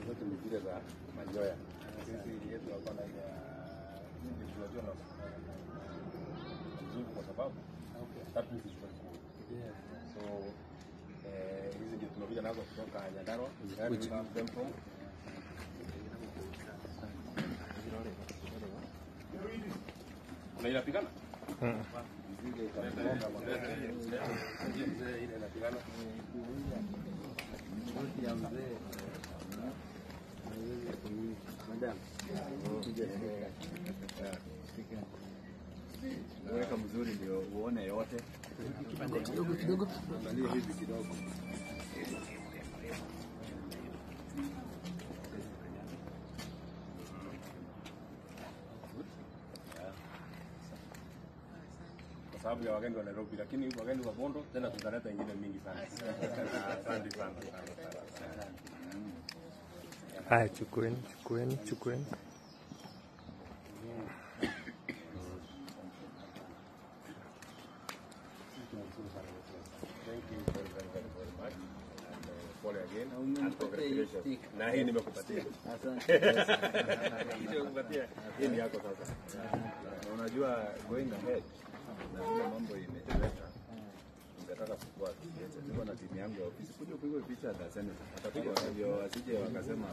zote ni zile za manyoya. Sisi yetu hapa na ndio tunajua na mzungu kwa sababu that is very cool. So hizi ndio tunakuja nazo kutoka Nyandarua. Which them from? Na inapigana? Zile kama mzee ile inapigana. Mti ya mzee. Madam. Weka mzuri ndio uone yote. Kidogo. Angalia hivi kidogo. Kwa sababu ya wageni wa Nairobi, lakini wageni wa Bondo tena tutaleta ingine mingi sana. Asante sana. Haya, chukueni. Thank you very much. Pole again. And congratulations. Na hii nimekupatia. Asante. Nimekupatia. Hii ni yako sasa. Na unajua going ahead na vile mambo imeteleka. Ningetaka kuchukua niko na timu yangu ya ofisi kuja kupigwa picha ya Senator. Atapigwa ndio asije wakasema